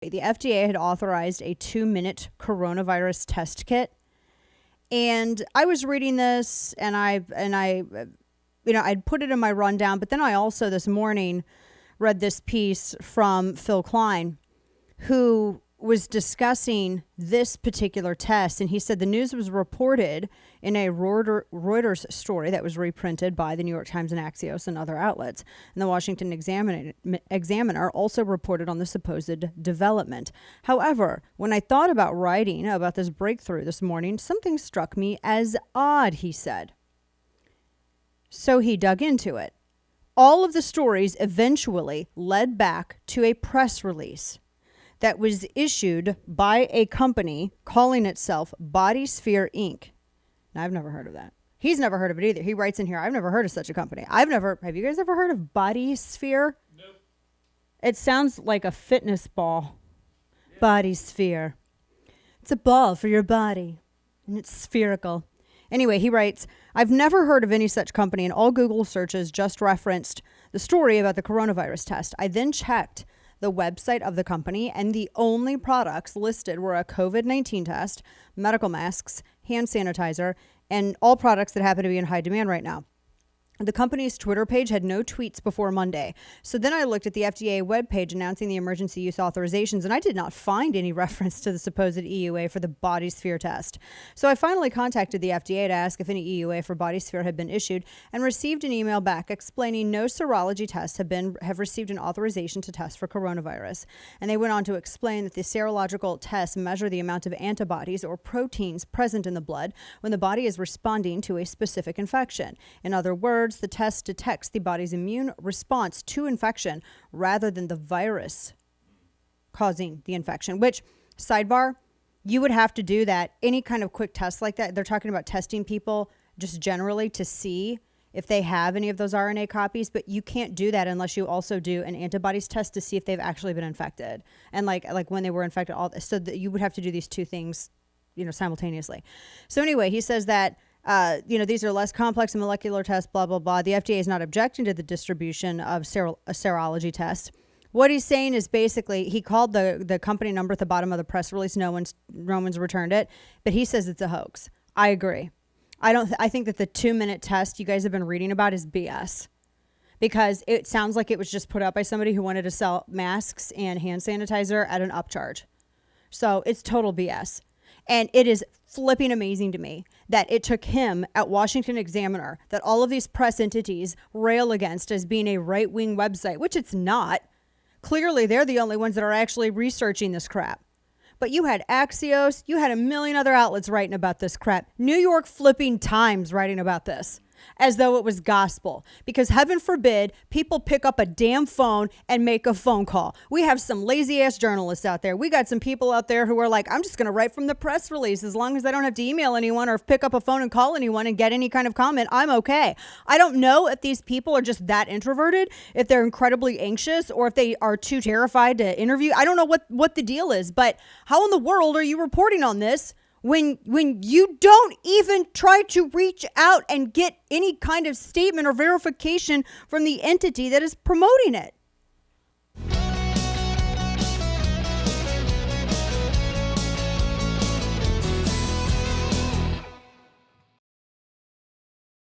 The FDA had authorized a 2-minute coronavirus test kit. And I was reading this and I I'd put it in my rundown, but then I also this morning read this piece from Phil Klein, who was discussing this particular test. And he said the news was reported in a Reuters story that was reprinted by the New York Times and Axios and other outlets. And the Washington Examiner also reported on the supposed development. However, when I thought about writing about this breakthrough this morning, something struck me as odd, he said. So he dug into it. All of the stories eventually led back to a press release that was issued by a company calling itself Bodysphere Inc. Now, I've never heard of that. He's never heard of it either. He writes in here, I've never heard of such a company. Have you guys ever heard of Bodysphere? Nope. It sounds like a fitness ball. Yeah. Bodysphere. It's a ball for your body, and it's spherical. Anyway, he writes, I've never heard of any such company, and all Google searches just referenced the story about the coronavirus test. I then checked the website of the company, and the only products listed were a COVID-19 test, medical masks, hand sanitizer, and all products that happen to be in high demand right now. The company's Twitter page had no tweets before Monday. So then I looked at the FDA webpage announcing the emergency use authorizations, and I did not find any reference to the supposed EUA for the Bodysphere test. So I finally contacted the FDA to ask if any EUA for Bodysphere had been issued and received an email back explaining no serology tests have received an authorization to test for coronavirus. And they went on to explain that the serological tests measure the amount of antibodies or proteins present in the blood when the body is responding to a specific infection. In other words, the test detects the body's immune response to infection rather than the virus causing the infection, which, sidebar, you would have to do that. Any kind of quick test like that, they're talking about testing people just generally to see if they have any of those RNA copies, but you can't do that unless you also do an antibodies test to see if they've actually been infected. And like when they were infected, so that you would have to do these two things, simultaneously. So anyway, he says that these are less complex and molecular tests, blah, blah, blah. The FDA is not objecting to the distribution of a serology test. What he's saying is basically he called the company number at the bottom of the press release. No one's returned it, but he says it's a hoax. I agree. I think that the 2-minute test you guys have been reading about is BS, because it sounds like it was just put up by somebody who wanted to sell masks and hand sanitizer at an upcharge. So it's total BS. And it is flipping amazing to me that it took him at Washington Examiner that all of these press entities rail against as being a right-wing website, which it's not. Clearly, they're the only ones that are actually researching this crap. But you had Axios, you had a million other outlets writing about this crap. New York flipping Times writing about this as though it was gospel, because heaven forbid people pick up a damn phone and make a phone call. We have some lazy ass journalists out there. We got some people out there who are like, I'm just going to write from the press release. As long as I don't have to email anyone or pick up a phone and call anyone and get any kind of comment, I'm okay. I don't know if these people are just that introverted, if they're incredibly anxious, or if they are too terrified to interview. I don't know what the deal is, but how in the world are you reporting on this when you don't even try to reach out and get any kind of statement or verification from the entity that is promoting it?